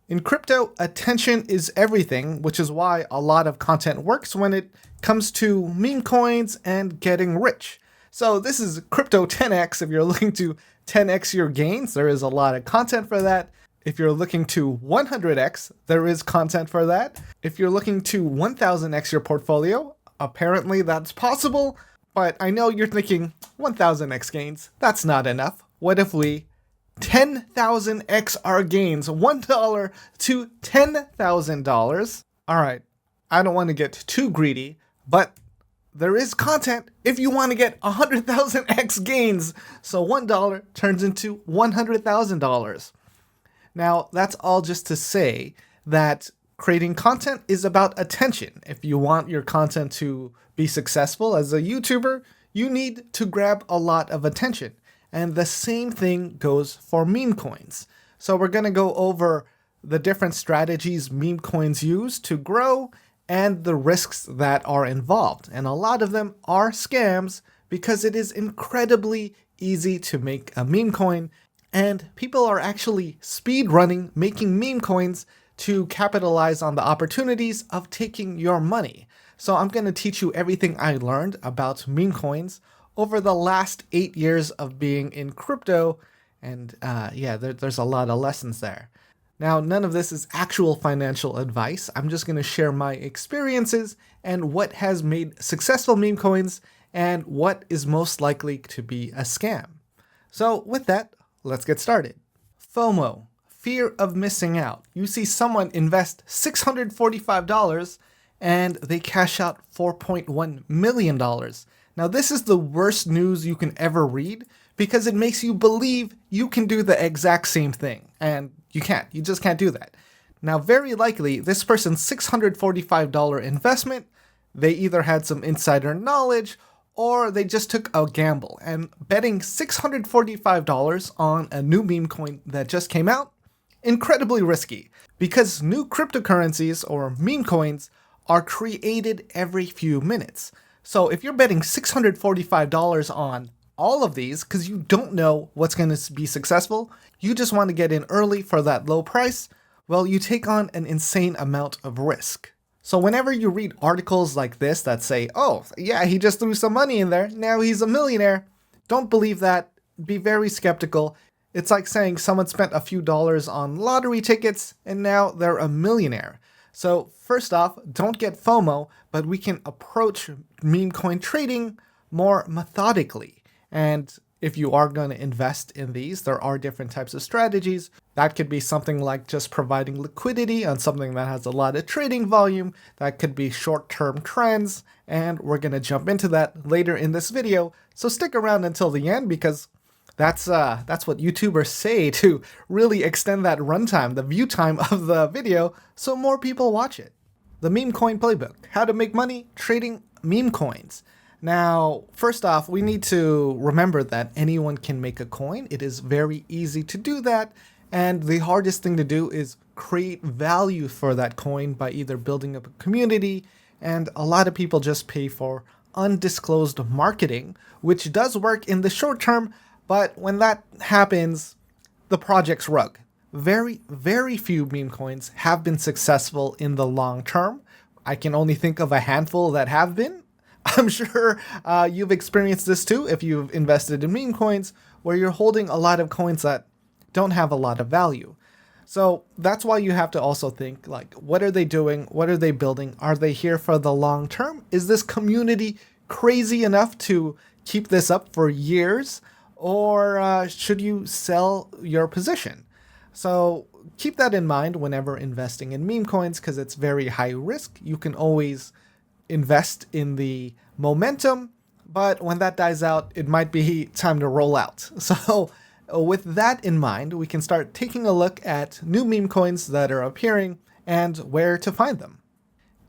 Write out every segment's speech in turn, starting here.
In crypto, attention is everything, which is why a lot of content works when it comes to meme coins and getting rich. So this is Crypto 10x. If you're looking to 10x your gains, there is a lot of content for that. If you're looking to 100x, there is content for that. If you're looking to 1000x your portfolio, apparently that's possible. But I know you're thinking 1000x gains, that's not enough. What if we 10,000x our gains, $1 to $10,000? All right, I don't want to get too greedy, but there is content if you want to get 100,000x gains. So $1 turns into $100,000. Now, that's all just to say that creating content is about attention. If you want your content to be successful as a YouTuber, you need to grab a lot of attention. And the same thing goes for meme coins. So we're going to go over the different strategies meme coins use to grow and the risks that are involved. And a lot of them are scams because it is incredibly easy to make a meme coin. And people are actually speed running, making meme coins to capitalize on the opportunities of taking your money. So I'm going to teach you everything I learned about meme coins over the last 8 years of being in crypto. And there's a lot of lessons there. Now, none of this is actual financial advice. I'm just going to share my experiences and what has made successful meme coins and what is most likely to be a scam. So with that, let's get started. FOMO, fear of missing out. You see someone invest $645 and they cash out $4.1 million. Now, this is the worst news you can ever read because it makes you believe you can do the exact same thing. And you can't. You just can't do that. Now, very likely, this person's $645 investment, they either had some insider knowledge or they just took a gamble. And betting $645 on a new meme coin that just came out, incredibly risky because new cryptocurrencies or meme coins are created every few minutes. So if you're betting $645 on all of these because you don't know what's going to be successful, you just want to get in early for that low price, well, you take on an insane amount of risk. So whenever you read articles like this that say, oh, yeah, he just threw some money in there, now he's a millionaire, don't believe that. Be very skeptical. It's like saying someone spent a few dollars on lottery tickets and now they're a millionaire. So first off, don't get FOMO, but we can approach meme coin trading more methodically. And if you are going to invest in these, there are different types of strategies. That could be something like just providing liquidity on something that has a lot of trading volume. That could be short-term trends. And we're going to jump into that later in this video. So stick around until the end because that's what YouTubers say to really extend that runtime, the view time of the video, so more people watch it. The meme coin playbook, how to make money trading meme coins. Now, first off, we need to remember that anyone can make a coin. It is very easy to do that. And the hardest thing to do is create value for that coin by either building up a community, and a lot of people just pay for undisclosed marketing, which does work in the short term. But when that happens, the project's rug. Very, very few meme coins have been successful in the long term. I can only think of a handful that have been. I'm sure you've experienced this too if you've invested in meme coins, where you're holding a lot of coins that don't have a lot of value. So that's why you have to also think, like, what are they doing? What are they building? Are they here for the long term? Is this community crazy enough to keep this up for years? Or should you sell your position? So keep that in mind whenever investing in meme coins because it's very high risk. You can always invest in the momentum, but when that dies out, it might be time to roll out. So with that in mind, we can start taking a look at new meme coins that are appearing and where to find them.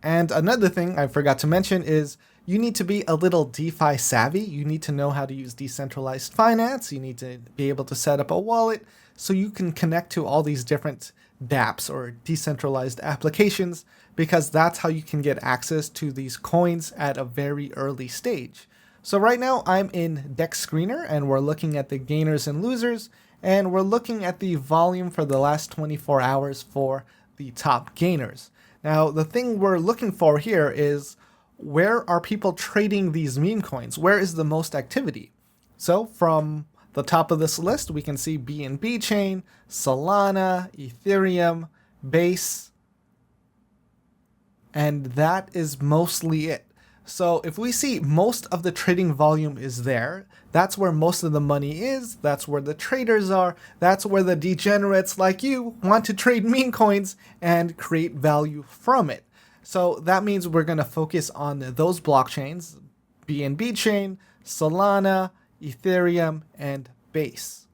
And another thing I forgot to mention is you need to be a little DeFi savvy. You need to know how to use decentralized finance. You need to be able to set up a wallet so you can connect to all these different dApps or decentralized applications, because that's how you can get access to these coins at a very early stage. So right now I'm in Dex Screener and we're looking at the gainers and losers, and we're looking at the volume for the last 24 hours for the top gainers. Now, the thing we're looking for here is where are people trading these meme coins? Where is the most activity? So from the top of this list, we can see BNB chain, Solana, Ethereum, Base, and that is mostly it. So if we see most of the trading volume is there, that's where most of the money is, that's where the traders are, that's where the degenerates like you want to trade meme coins and create value from it. So that means we're going to focus on those blockchains, BNB chain, Solana, Ethereum, and Base.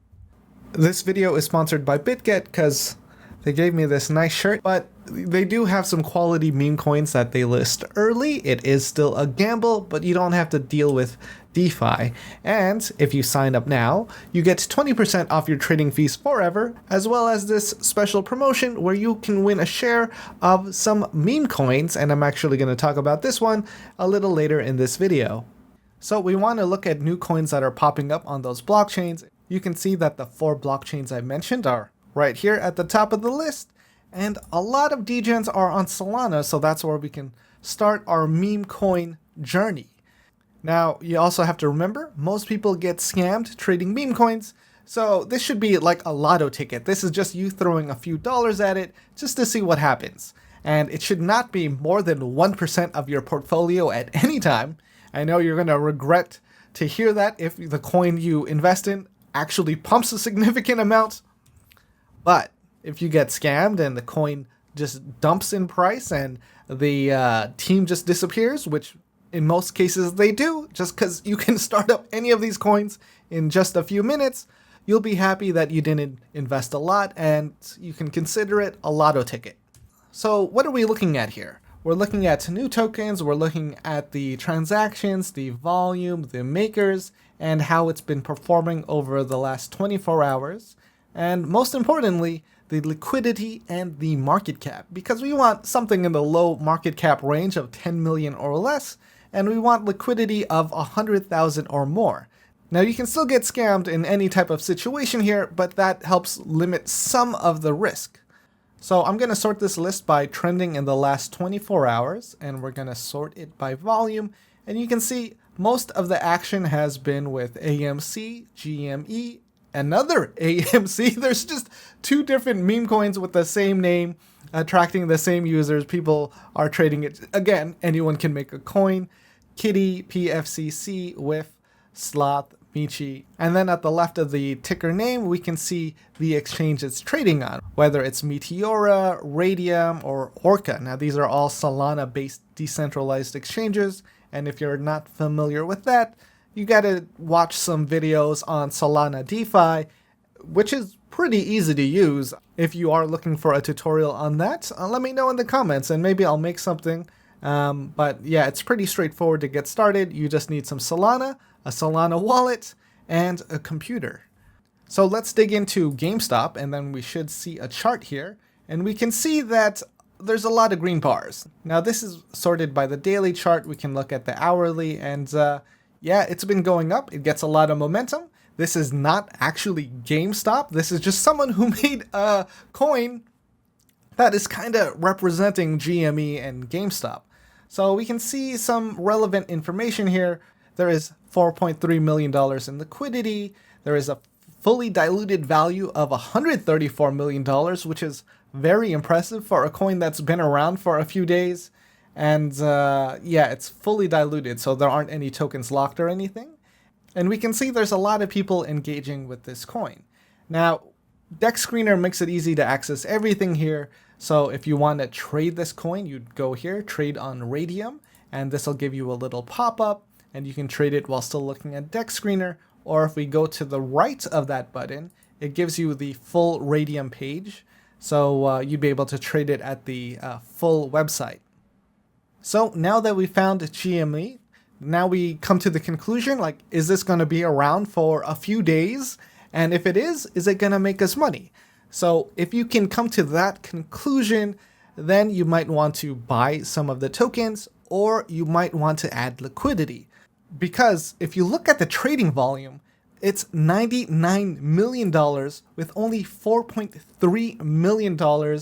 This video is sponsored by BitGet because they gave me this nice shirt, but they do have some quality meme coins that they list early. It is still a gamble, but you don't have to deal with DeFi. And if you sign up now, you get 20% off your trading fees forever, as well as this special promotion where you can win a share of some meme coins, and I'm actually going to talk about this one a little later in this video. So we want to look at new coins that are popping up on those blockchains. You can see that the 4 blockchains I mentioned are right here at the top of the list, and a lot of degens are on Solana, so that's where we can start our meme coin journey. Now, you also have to remember, most people get scammed trading meme coins, so this should be like a lotto ticket. This is just you throwing a few dollars at it just to see what happens. And it should not be more than 1% of your portfolio at any time. I know you're going to regret to hear that if the coin you invest in actually pumps a significant amount. But if you get scammed and the coin just dumps in price and the team just disappears, which in most cases they do, just because you can start up any of these coins in just a few minutes, you'll be happy that you didn't invest a lot and you can consider it a lotto ticket. So what are we looking at here? We're looking at new tokens, we're looking at the transactions, the volume, the makers, and how it's been performing over the last 24 hours. And most importantly, the liquidity and the market cap, because we want something in the low market cap range of 10 million or less, and we want liquidity of 100,000 or more. Now you can still get scammed in any type of situation here, but that helps limit some of the risk. So I'm going to sort this list by trending in the last 24 hours, and we're going to sort it by volume, and you can see most of the action has been with AMC, GME, another AMC. There's just 2 different meme coins with the same name, attracting the same users. People are trading it. Again, anyone can make a coin. Kitty, PFCC, WIF, Sloth, Michi. And then at the left of the ticker name, we can see the exchange it's trading on, whether it's Meteora, Radium, or Orca. Now, these are all Solana-based decentralized exchanges. And if you're not familiar with that, you gotta watch some videos on Solana DeFi, which is pretty easy to use. If you are looking for a tutorial on that, let me know in the comments and maybe I'll make something. But yeah, it's pretty straightforward to get started. You just need some Solana, a Solana wallet, and a computer. So let's dig into GameStop, and then we should see a chart here. And we can see that there's a lot of green bars. Now this is sorted by the daily chart. We can look at the hourly, and yeah, it's been going up. It gets a lot of momentum. This is not actually GameStop. This is just someone who made a coin that is kind of representing GME and GameStop. So we can see some relevant information here. There is $4.3 million in liquidity. There is a fully diluted value of $134 million, which is very impressive for a coin that's been around for a few days. And yeah, it's fully diluted, so there aren't any tokens locked or anything. And we can see there's a lot of people engaging with this coin. Now, Dex Screener makes it easy to access everything here. So if you want to trade this coin, you'd go here, trade on Radium, and this will give you a little pop-up, and you can trade it while still looking at Dex Screener. Or if we go to the right of that button, it gives you the full Radium page. So you'd be able to trade it at the full website. So now that we found GME, now we come to the conclusion, like, is this going to be around for a few days? And if it is it going to make us money? So if you can come to that conclusion, then you might want to buy some of the tokens, or you might want to add liquidity. Because if you look at the trading volume, It's $99 million with only $4.3 million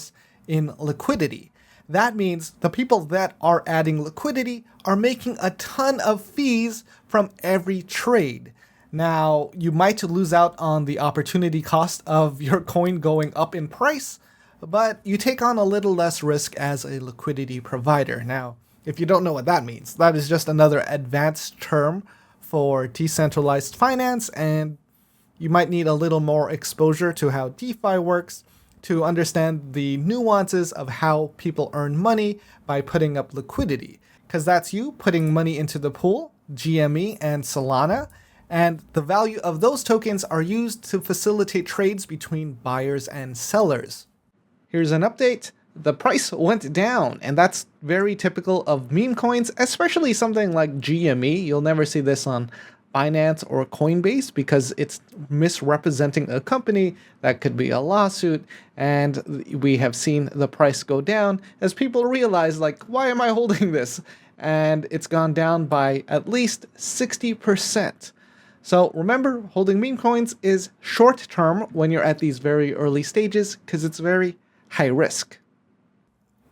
in liquidity. That means the people that are adding liquidity are making a ton of fees from every trade. Now, you might lose out on the opportunity cost of your coin going up in price, but you take on a little less risk as a liquidity provider. Now, if you don't know what that means, that is just another advanced term for decentralized finance, and you might need a little more exposure to how DeFi works to understand the nuances of how people earn money by putting up liquidity. Because that's you putting money into the pool, GME and Solana, and the value of those tokens are used to facilitate trades between buyers and sellers. Here's an update. The price went down, and that's very typical of meme coins, especially something like GME. You'll never see this on Binance or Coinbase because it's misrepresenting a company. That could be a lawsuit, and we have seen the price go down as people realize, like, why am I holding this? And it's gone down by at least 60%. So remember, holding meme coins is short term when you're at these very early stages because it's very high risk.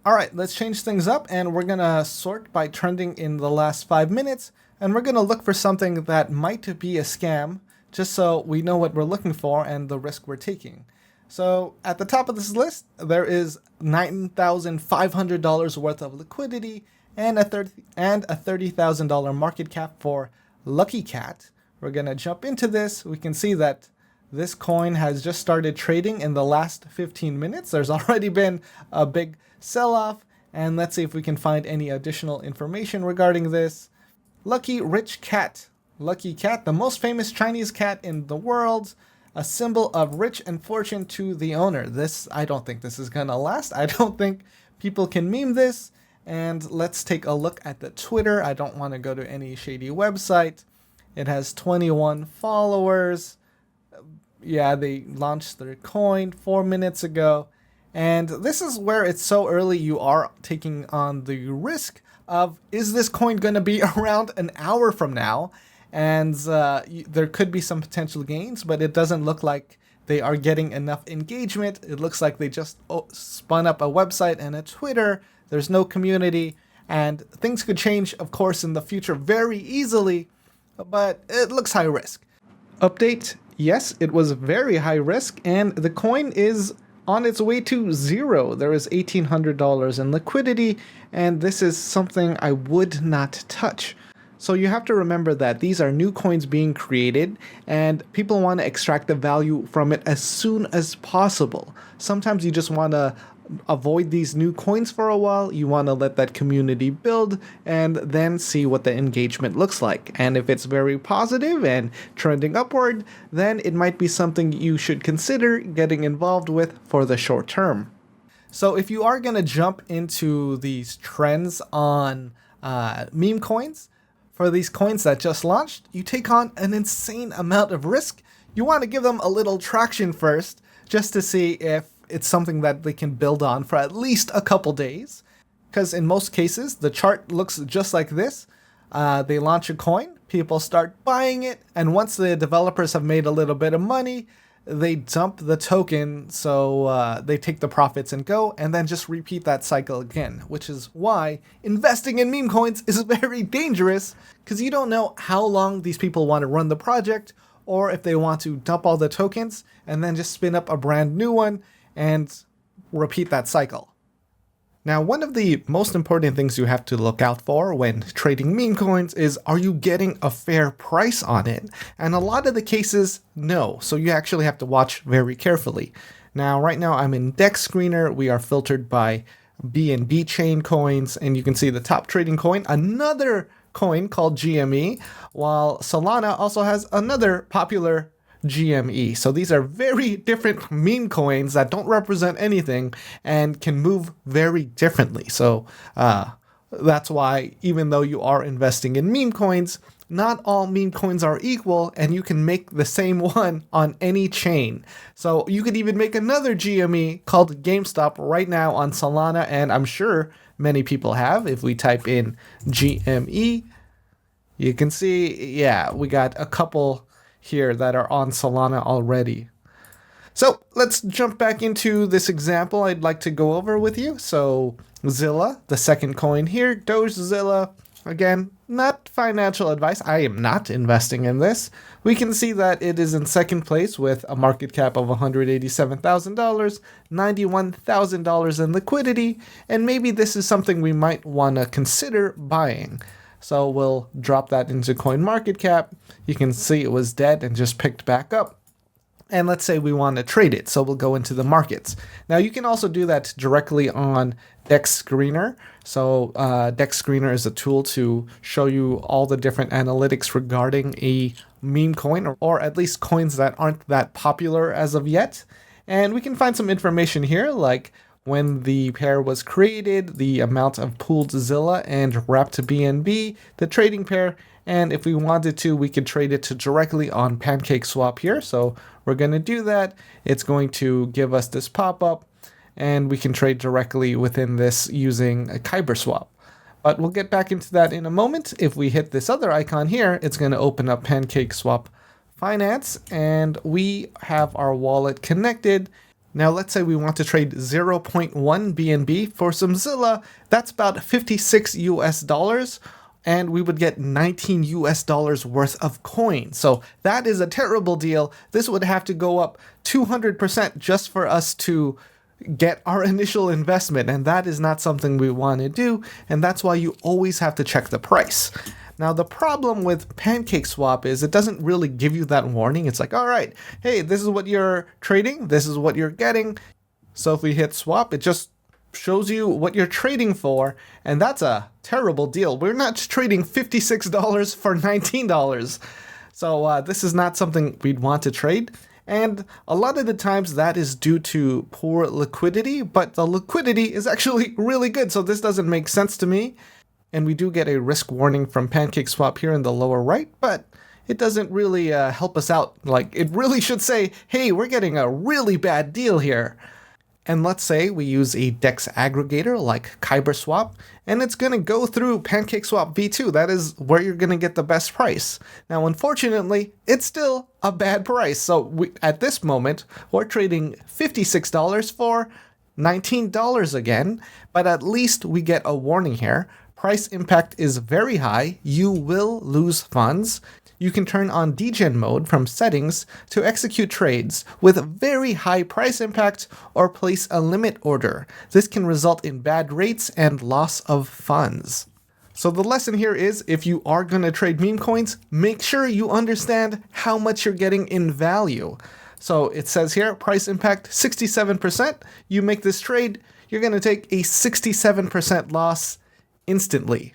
All right, let's change things up, and we're gonna sort by trending in the last 5 minutes, and we're gonna look for something that might be a scam, just so we know what we're looking for and the risk we're taking. So at the top of this list, there is $9,500 worth of liquidity and a $30,000 market cap for Lucky Cat. We're gonna jump into this. We can see that this coin has just started trading in the last 15 minutes. There's already been a big sell-off, and let's see if we can find any additional information regarding this. Lucky Rich Cat. Lucky Cat, the most famous Chinese cat in the world, a symbol of rich and fortune to the owner. I don't think this is gonna last. I don't think people can meme this. And let's take a look at the Twitter. I don't want to go to any shady website. It has 21 followers. Yeah, they launched their coin 4 minutes ago. And this is where it's so early you are taking on the risk of, is this coin going to be around an hour from now? And there could be some potential gains, but it doesn't look like they are getting enough engagement. It looks like they just spun up a website and a Twitter. There's no community, and things could change, of course, in the future very easily, but it looks high risk. Update, yes, it was very high risk, and the coin is on its way to zero. There is $1,800 in liquidity, and this is something I would not touch. So you have to remember that these are new coins being created, and people want to extract the value from it as soon as possible. Sometimes you just want to avoid these new coins for a while. You want to let that community build and then see what the engagement looks like. And if it's very positive and trending upward, then it might be something you should consider getting involved with for the short term. So if you are going to jump into these trends on meme coins, for these coins that just launched, you take on an insane amount of risk. You want to give them a little traction first, just to see if it's something that they can build on for at least a couple days. Because in most cases, the chart looks just like this. They launch a coin, people start buying it, and once the developers have made a little bit of money, they dump the token, so they take the profits and go, and then just repeat that cycle again, which is why investing in meme coins is very dangerous, because you don't know how long these people want to run the project, or if they want to dump all the tokens and then just spin up a brand new one and repeat that cycle. Now, one of the most important things you have to look out for when trading meme coins is, are you getting a fair price on it? And a lot of the cases, no. So you actually have to watch very carefully. Now, right now I'm in Dex Screener. We are filtered by BNB chain coins, and you can see the top trading coin, another coin called GME, while Solana also has another popular GME. So these are very different meme coins that don't represent anything and can move very differently. So that's why, even though you are investing in meme coins, not all meme coins are equal, and you can make the same one on any chain. So you could even make another GME called GameStop right now on Solana, and I'm sure many people have. If we type in GME, you can see, yeah, we got a couple here that are on Solana already. So let's jump back into this example I'd like to go over with you. So Zilla, the second coin here, Dozilla. Again, not financial advice. I am not investing in this. We can see that it is in second place with a market cap of $187,000, $91,000 in liquidity, and maybe this is something we might want to consider buying. So we'll drop that into CoinMarketCap. You can see it was dead and just picked back up. And let's say we want to trade it, so we'll go into the markets. Now you can also do that directly on DEX Screener. So DEX Screener is a tool to show you all the different analytics regarding a meme coin, or at least coins that aren't that popular as of yet. And we can find some information here, like when the pair was created, the amount of pooled Zilla and wrapped BNB, the trading pair, and if we wanted to, we could trade it directly on PancakeSwap here. So we're going to do that. It's going to give us this pop-up, and we can trade directly within this using a KyberSwap. But we'll get back into that in a moment. If we hit this other icon here, it's going to open up PancakeSwap Finance, and we have our wallet connected. Now let's say we want to trade 0.1 BNB for some Zilla. That's about 56 US dollars. And we would get 19 US dollars worth of coin. So that is a terrible deal. This would have to go up 200% just for us to get our initial investment. And that is not something we want to do. And that's why you always have to check the price. Now, the problem with PancakeSwap is it doesn't really give you that warning. It's like, all right, hey, this is what you're trading. This is what you're getting. So if we hit swap, it just shows you what you're trading for, and that's a terrible deal. We're not trading $56 for $19. So this is not something we'd want to trade. And a lot of the times that is due to poor liquidity, but the liquidity is actually really good. So this doesn't make sense to me. And we do get a risk warning from PancakeSwap here in the lower right, but it doesn't really help us out. Like, it really should say, hey, we're getting a really bad deal here. And let's say we use a DEX aggregator like KyberSwap, and it's going to go through PancakeSwap V2. That is where you're going to get the best price. Now, unfortunately, it's still a bad price. So at this moment, we're trading $56 for $19 again, but at least we get a warning here. Price impact is very high. You will lose funds. You can turn on degen mode from settings to execute trades with very high price impact or place a limit order. This can result in bad rates and loss of funds. So the lesson here is, if you are going to trade meme coins, make sure you understand how much you're getting in value. So it says here, price impact 67%. You make this trade, you're going to take a 67% loss instantly.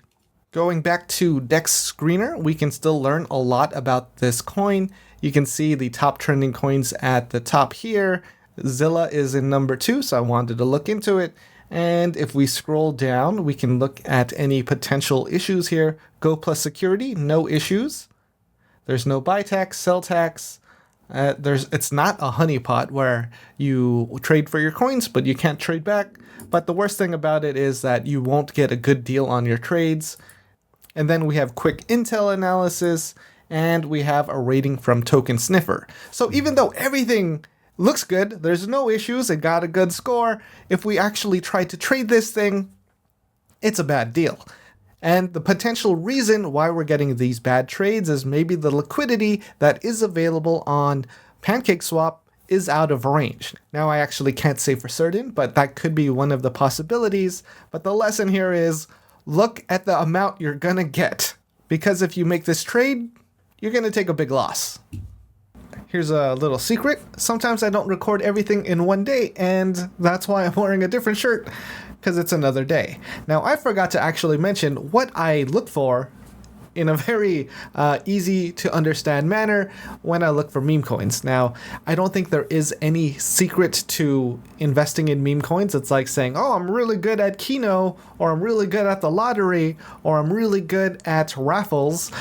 Going back to DEX Screener, we can still learn a lot about this coin. You can see the top trending coins at the top here. Zilla is in number 2, so I wanted to look into it. And if we scroll down, we can look at any potential issues here. Go plus security, no issues. There's no buy tax, sell tax. It's not a honeypot where you trade for your coins, but you can't trade back. But the worst thing about it is that you won't get a good deal on your trades. And then we have quick intel analysis, and we have a rating from Token Sniffer. So even though everything looks good, there's no issues, it got a good score, if we actually try to trade this thing, it's a bad deal. And the potential reason why we're getting these bad trades is maybe the liquidity that is available on PancakeSwap is out of range. Now, I actually can't say for certain, but that could be one of the possibilities. But the lesson here is, look at the amount you're gonna get, because if you make this trade, you're gonna take a big loss. Here's a little secret. Sometimes I don't record everything in one day, and that's why I'm wearing a different shirt, because it's another day. Now, I forgot to actually mention what I look for in a very easy to understand manner when I look for meme coins. Now, I don't think there is any secret to investing in meme coins. It's like saying, oh, I'm really good at Keno, or I'm really good at the lottery, or I'm really good at raffles.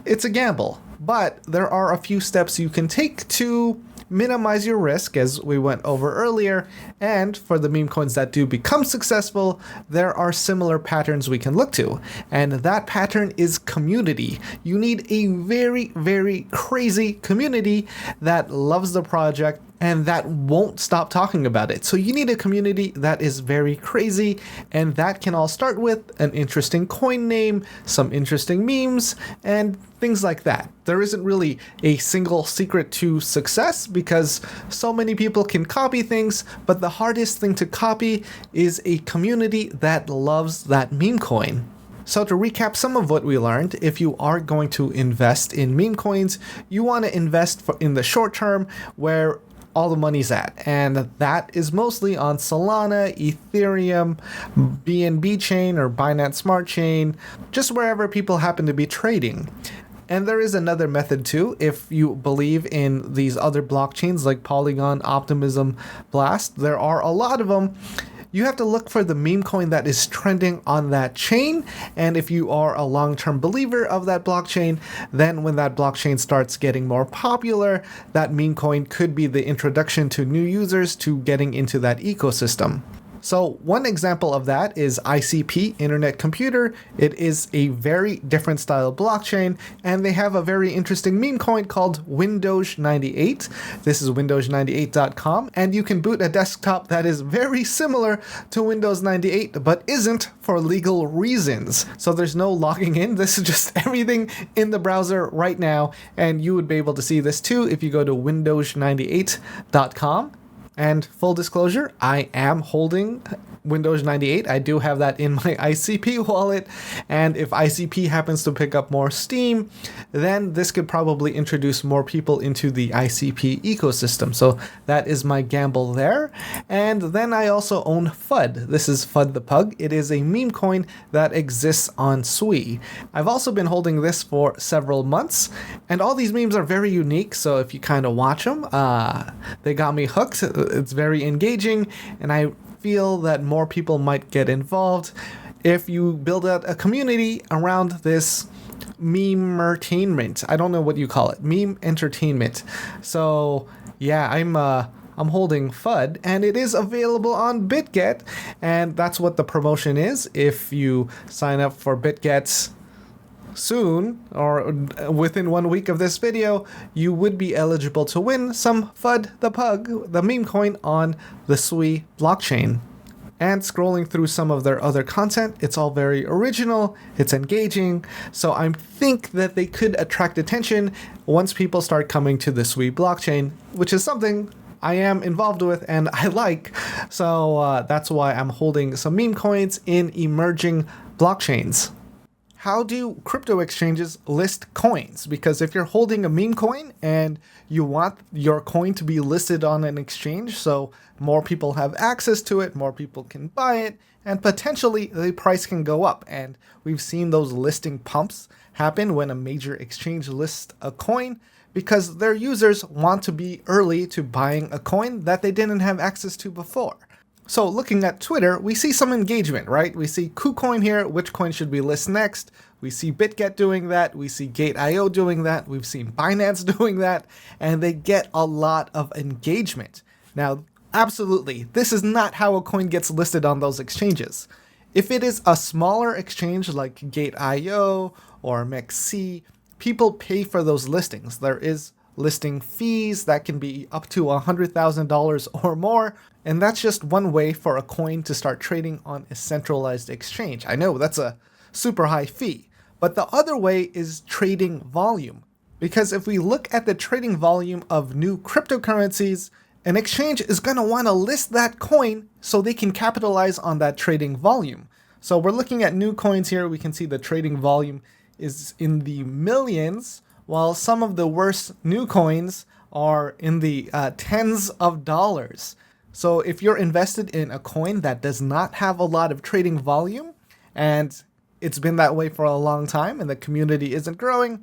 It's a gamble, but there are a few steps you can take to minimize your risk, as we went over earlier. And for the meme coins that do become successful, there are similar patterns we can look to. And that pattern is community. You need a very, very crazy community that loves the project and that won't stop talking about it. So you need a community that is very crazy, and that can all start with an interesting coin name, some interesting memes, and things like that. There isn't really a single secret to success because so many people can copy things, but the hardest thing to copy is a community that loves that meme coin. So to recap some of what we learned, if you are going to invest in meme coins, you want to invest in the short term where all the money's at, and that is mostly on Solana, Ethereum, BNB chain or Binance Smart Chain, just wherever people happen to be trading. And there is another method too, if you believe in these other blockchains like Polygon, Optimism, Blast. There are a lot of them. You have to look for the meme coin that is trending on that chain, and if you are a long-term believer of that blockchain, then when that blockchain starts getting more popular, that meme coin could be the introduction to new users to getting into that ecosystem. So one example of that is ICP, Internet Computer. It is a very different style blockchain, and they have a very interesting meme coin called Windows 98. This is windows98.com, and you can boot a desktop that is very similar to Windows 98, but isn't for legal reasons. So there's no logging in. This is just everything in the browser right now, and you would be able to see this too if you go to windows98.com. And full disclosure, I am holding Windows 98. I do have that in my ICP wallet, and if ICP happens to pick up more steam, then this could probably introduce more people into the ICP ecosystem. So that is my gamble there. And then I also own FUD. This is FUD the Pug. It is a meme coin that exists on Sui. I've also been holding this for several months, and all these memes are very unique, so if you kind of watch them, they got me hooked. It's very engaging, and I feel that more people might get involved if you build out a community around this meme-ertainment. I don't know what you call it, meme entertainment. So yeah, I'm holding FUD, and it is available on BitGet, and that's what the promotion is. If you sign up for BitGet soon or within 1 week of this video, you would be eligible to win some FUD the Pug, the meme coin on the Sui blockchain. And scrolling through some of their other content, it's all very original, it's engaging, so I think that they could attract attention once people start coming to the Sui blockchain, which is something I am involved with and I like, so that's why I'm holding some meme coins in emerging blockchains. How do crypto exchanges list coins? Because if you're holding a meme coin and you want your coin to be listed on an exchange so more people have access to it, more people can buy it, and potentially the price can go up. And we've seen those listing pumps happen when a major exchange lists a coin because their users want to be early to buying a coin that they didn't have access to before. So looking at Twitter, we see some engagement, right? We see KuCoin here, which coin should we list next? We see BitGet doing that, we see Gate.io doing that, we've seen Binance doing that, and they get a lot of engagement. Now, absolutely, this is not how a coin gets listed on those exchanges. If it is a smaller exchange like Gate.io or MEXC, people pay for those listings. There is listing fees that can be up to $100,000 or more, and that's just one way for a coin to start trading on a centralized exchange. I know that's a super high fee, but the other way is trading volume. Because if we look at the trading volume of new cryptocurrencies, an exchange is going to want to list that coin so they can capitalize on that trading volume. So we're looking at new coins here. We can see the trading volume is in the millions, while some of the worst new coins are in the tens of dollars. So if you're invested in a coin that does not have a lot of trading volume, and it's been that way for a long time and the community isn't growing,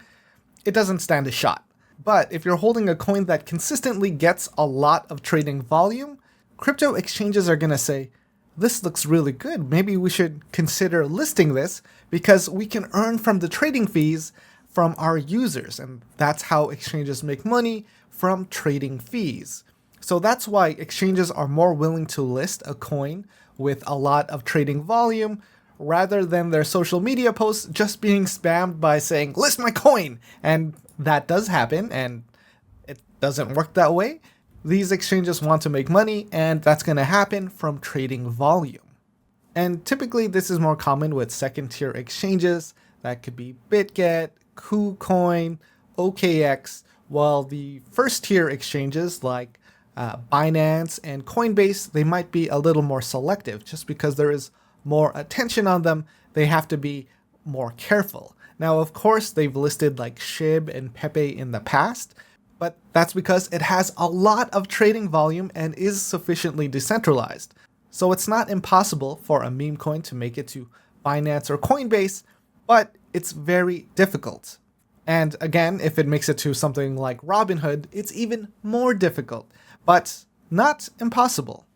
it doesn't stand a shot. But if you're holding a coin that consistently gets a lot of trading volume, crypto exchanges are going to say, this looks really good. Maybe we should consider listing this because we can earn from the trading fees from our users, and that's how exchanges make money, from trading fees. So that's why exchanges are more willing to list a coin with a lot of trading volume rather than their social media posts just being spammed by saying, list my coin! And that does happen, and it doesn't work that way. These exchanges want to make money, and that's going to happen from trading volume. And typically this is more common with second tier exchanges. That could be BitGet, KuCoin, OKX, while the first tier exchanges like Binance and Coinbase, they might be a little more selective. Just because there is more attention on them, they have to be more careful. Now, of course, they've listed like SHIB and Pepe in the past, but that's because it has a lot of trading volume and is sufficiently decentralized. So it's not impossible for a meme coin to make it to Binance or Coinbase, but it's very difficult. And again, if it makes it to something like Robinhood, it's even more difficult, but not impossible.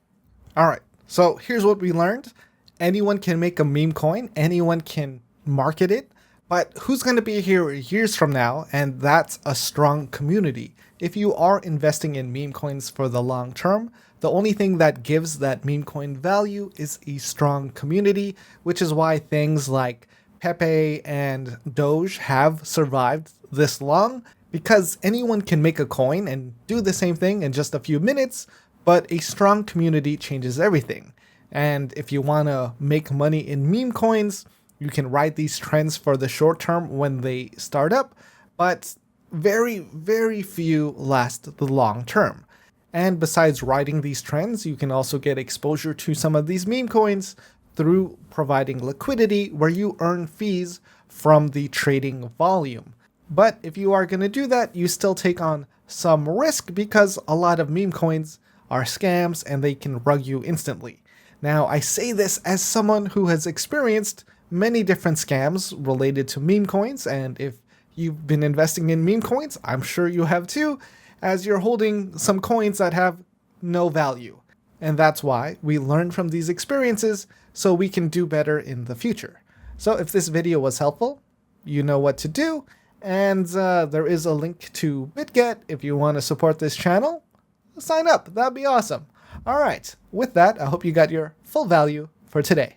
Alright, so here's what we learned. Anyone can make a meme coin, anyone can market it, but who's going to be here years from now? And that's a strong community. If you are investing in meme coins for the long term, the only thing that gives that meme coin value is a strong community, which is why things like Pepe and Doge have survived this long, because anyone can make a coin and do the same thing in just a few minutes, but a strong community changes everything. And if you want to make money in meme coins, you can ride these trends for the short term when they start up, but very, very few last the long term. And besides riding these trends, you can also get exposure to some of these meme coins through providing liquidity where you earn fees from the trading volume. But if you are going to do that, you still take on some risk because a lot of meme coins are scams and they can rug you instantly. Now, I say this as someone who has experienced many different scams related to meme coins, and if you've been investing in meme coins, I'm sure you have too, as you're holding some coins that have no value. And that's why we learn from these experiences so we can do better in the future. So if this video was helpful, you know what to do, and there is a link to BitGet if you want to support this channel. Sign up, that'd be awesome. Alright, with that, I hope you got your full value for today.